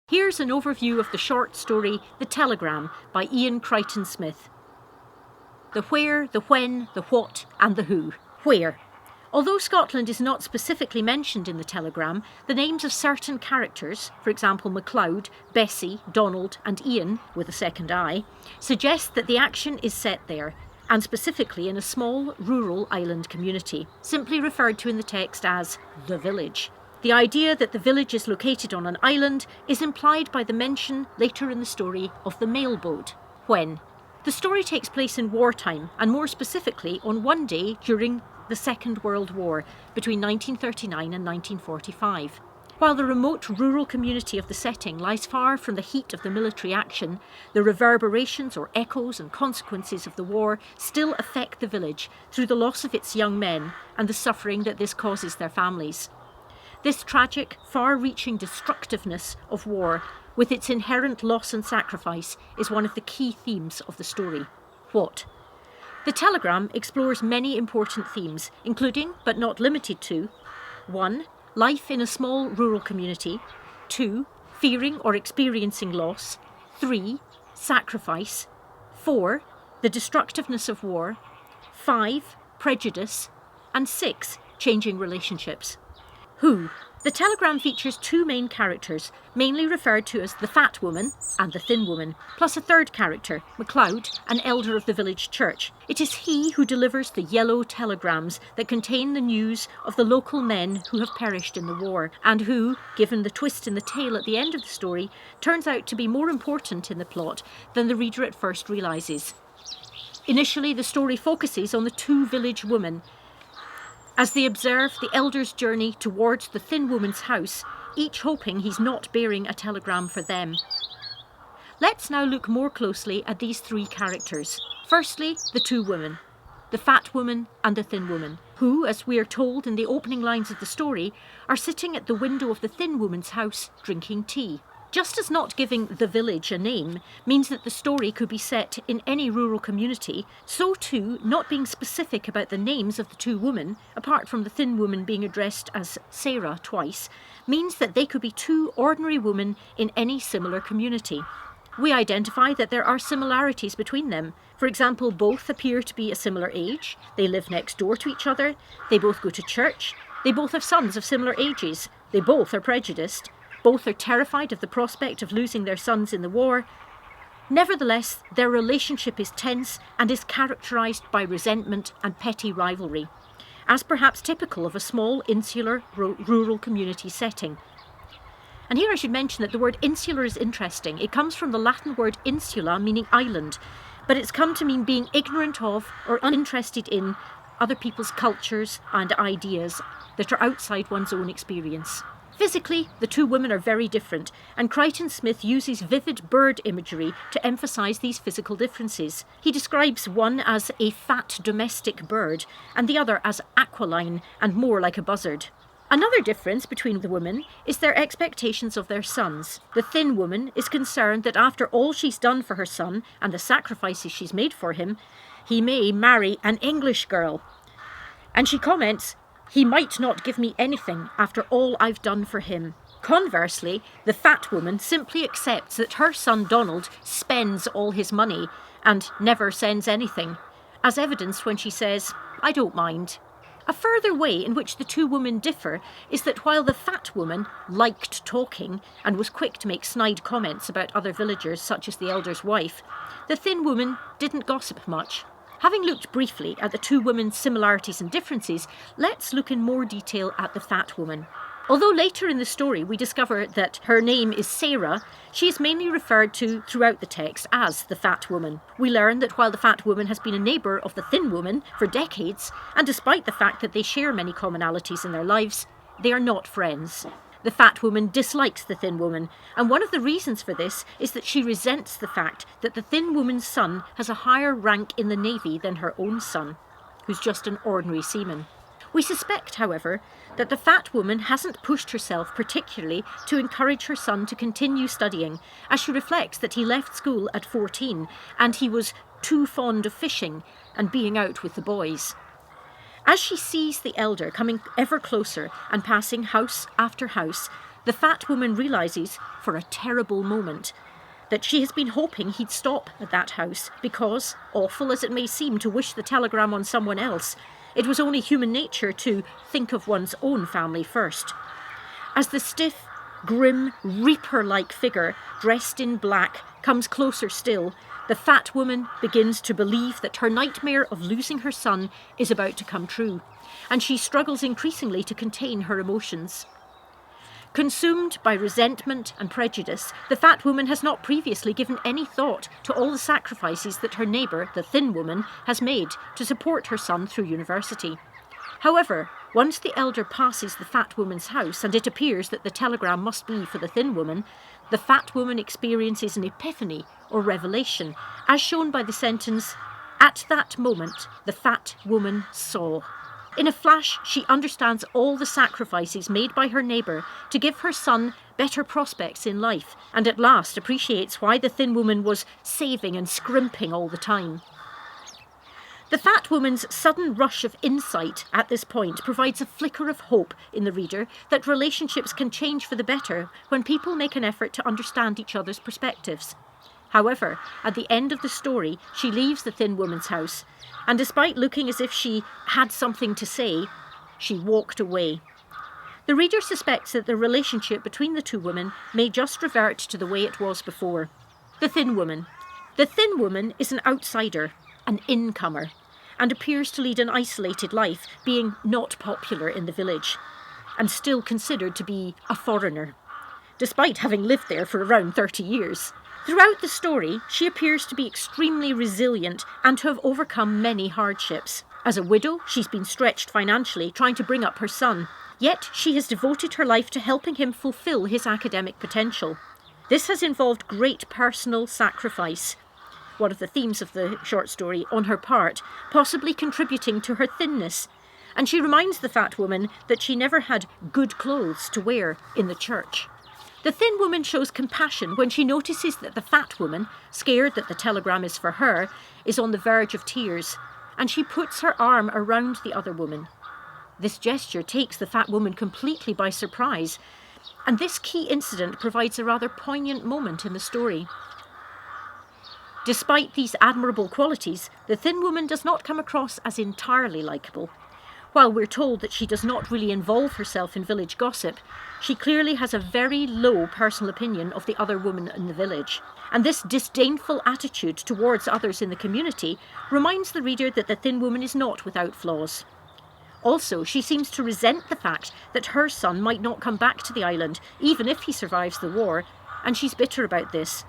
Here's an overview of the short story The Telegram by Iain Crichton Smith. The where, the when, the what and the who. Where. Although Scotland is not specifically mentioned in the telegram, the names of certain characters, for example MacLeod, Bessie, Donald and Ian, with a second I, suggest that the action is set there, and specifically in a small rural island community, simply referred to in the text as the village. The idea that the village is located on an island is implied by the mention later in the story of the mailboat. When? The story takes place in wartime, and more specifically on one day during the Second World War between 1939 and 1945. While the remote rural community of the setting lies far from the heat of the military action, the reverberations or echoes and consequences of the war still affect the village through the loss of its young men and the suffering that this causes their families. This tragic, far-reaching destructiveness of war, with its inherent loss and sacrifice, is one of the key themes of the story. What? The telegram explores many important themes, including, but not limited to, 1. Life in a small rural community. 2. Fearing or experiencing loss. 3. Sacrifice. 4. The destructiveness of war. 5. Prejudice. And 6. Changing relationships. Who? The telegram features two main characters, mainly referred to as the fat woman and the thin woman, plus a third character, MacLeod, an elder of the village church. It is he who delivers the yellow telegrams that contain the news of the local men who have perished in the war, and who, given the twist in the tale at the end of the story, turns out to be more important in the plot than the reader at first realises. Initially, the story focuses on the two village women, as they observe the elder's journey towards the thin woman's house, each hoping he's not bearing a telegram for them. Let's now look more closely at these three characters. Firstly, the two women, the fat woman and the thin woman, who, as we are told in the opening lines of the story, are sitting at the window of the thin woman's house drinking tea. Just as not giving the village a name means that the story could be set in any rural community, so too not being specific about the names of the two women, apart from the thin woman being addressed as Sarah twice, means that they could be two ordinary women in any similar community. We identify that there are similarities between them. For example, both appear to be a similar age, they live next door to each other, they both go to church, they both have sons of similar ages, they both are prejudiced, both are terrified of the prospect of losing their sons in the war. Nevertheless, their relationship is tense and is characterised by resentment and petty rivalry, as perhaps typical of a small insular rural community setting. And here I should mention that the word insular is interesting. It comes from the Latin word insula, meaning island, but it's come to mean being ignorant of or uninterested in other people's cultures and ideas that are outside one's own experience. Physically, the two women are very different, and Crichton Smith uses vivid bird imagery to emphasise these physical differences. He describes one as a fat domestic bird, and the other as aquiline and more like a buzzard. Another difference between the women is their expectations of their sons. The thin woman is concerned that after all she's done for her son and the sacrifices she's made for him, he may marry an English girl. And she comments, "He might not give me anything after all I've done for him." Conversely, the fat woman simply accepts that her son Donald spends all his money and never sends anything, as evidenced when she says, "I don't mind." A further way in which the two women differ is that while the fat woman liked talking and was quick to make snide comments about other villagers such as the elder's wife, the thin woman didn't gossip much. Having looked briefly at the two women's similarities and differences, let's look in more detail at the fat woman. Although later in the story we discover that her name is Sarah, she is mainly referred to throughout the text as the fat woman. We learn that while the fat woman has been a neighbour of the thin woman for decades, and despite the fact that they share many commonalities in their lives, they are not friends. The fat woman dislikes the thin woman, and one of the reasons for this is that she resents the fact that the thin woman's son has a higher rank in the navy than her own son, who's just an ordinary seaman. We suspect, however, that the fat woman hasn't pushed herself particularly to encourage her son to continue studying, as she reflects that he left school at 14 and he was too fond of fishing and being out with the boys. As she sees the elder coming ever closer and passing house after house, the fat woman realises, for a terrible moment, that she has been hoping he'd stop at that house because, awful as it may seem to wish the telegram on someone else, it was only human nature to think of one's own family first. As the stiff, grim, reaper-like figure, dressed in black, comes closer still, the fat woman begins to believe that her nightmare of losing her son is about to come true, and she struggles increasingly to contain her emotions. Consumed by resentment and prejudice, the fat woman has not previously given any thought to all the sacrifices that her neighbour, the thin woman, has made to support her son through university. However, once the elder passes the fat woman's house and it appears that the telegram must be for the thin woman, the fat woman experiences an epiphany or revelation, as shown by the sentence, "At that moment, the fat woman saw." In a flash, she understands all the sacrifices made by her neighbour to give her son better prospects in life, and at last appreciates why the thin woman was saving and scrimping all the time. The fat woman's sudden rush of insight at this point provides a flicker of hope in the reader that relationships can change for the better when people make an effort to understand each other's perspectives. However, at the end of the story, she leaves the thin woman's house, and despite looking as if she had something to say, she walked away. The reader suspects that the relationship between the two women may just revert to the way it was before. The thin woman. The thin woman is an outsider, an incomer, and appears to lead an isolated life, being not popular in the village, and still considered to be a foreigner, despite having lived there for around 30 years. Throughout the story, she appears to be extremely resilient and to have overcome many hardships. As a widow, she's been stretched financially trying to bring up her son, yet she has devoted her life to helping him fulfil his academic potential. This has involved great personal sacrifice, one of the themes of the short story, on her part, possibly contributing to her thinness, and she reminds the fat woman that she never had good clothes to wear in the church. The thin woman shows compassion when she notices that the fat woman, scared that the telegram is for her, is on the verge of tears, and she puts her arm around the other woman. This gesture takes the fat woman completely by surprise, and this key incident provides a rather poignant moment in the story. Despite these admirable qualities, the thin woman does not come across as entirely likeable. While we're told that she does not really involve herself in village gossip, she clearly has a very low personal opinion of the other woman in the village. And this disdainful attitude towards others in the community reminds the reader that the thin woman is not without flaws. Also, she seems to resent the fact that her son might not come back to the island, even if he survives the war, and she's bitter about this,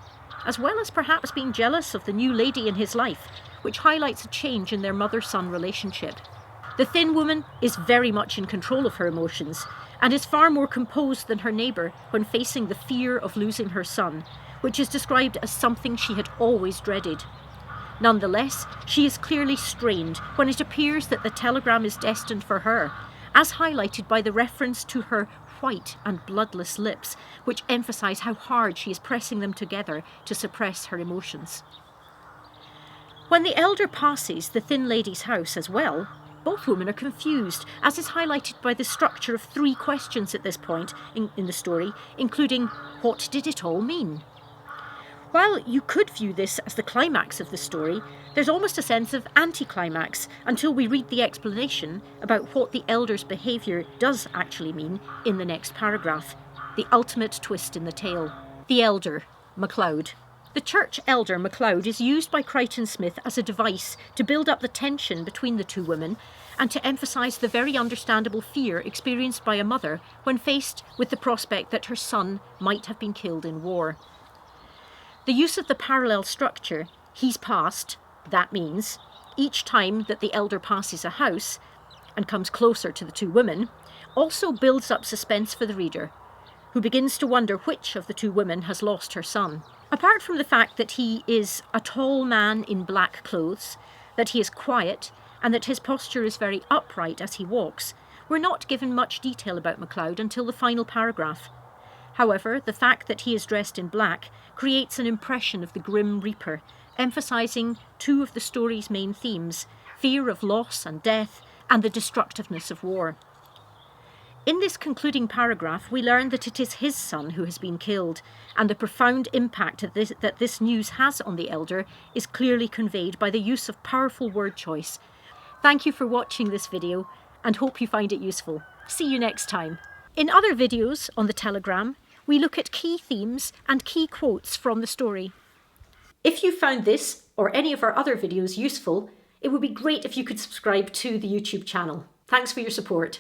as well as perhaps being jealous of the new lady in his life, which highlights a change in their mother-son relationship. The thin woman is very much in control of her emotions and is far more composed than her neighbour when facing the fear of losing her son, which is described as something she had always dreaded. Nonetheless, she is clearly strained when it appears that the telegram is destined for her, as highlighted by the reference to her white and bloodless lips, which emphasise how hard she is pressing them together to suppress her emotions. When the elder passes the thin lady's house as well, both women are confused, as is highlighted by the structure of 3 questions at this point in the story, including, what did it all mean? While you could view this as the climax of the story, there's almost a sense of anticlimax until we read the explanation about what the elder's behaviour does actually mean in the next paragraph, the ultimate twist in the tale. The elder, MacLeod. The church elder MacLeod is used by Crichton Smith as a device to build up the tension between the two women and to emphasise the very understandable fear experienced by a mother when faced with the prospect that her son might have been killed in war. The use of the parallel structure, he's passed, that means, each time that the elder passes a house and comes closer to the two women, also builds up suspense for the reader, who begins to wonder which of the two women has lost her son. Apart from the fact that he is a tall man in black clothes, that he is quiet, and that his posture is very upright as he walks, we're not given much detail about MacLeod until the final paragraph. However, the fact that he is dressed in black creates an impression of the Grim Reaper, emphasising 2 of the story's main themes, fear of loss and death, and the destructiveness of war. In this concluding paragraph, we learn that it is his son who has been killed, and the profound impact that this news has on the elder is clearly conveyed by the use of powerful word choice. Thank you for watching this video, and hope you find it useful. See you next time. In other videos on the Telegram, we look at key themes and key quotes from the story. If you found this or any of our other videos useful, it would be great if you could subscribe to the YouTube channel. Thanks for your support.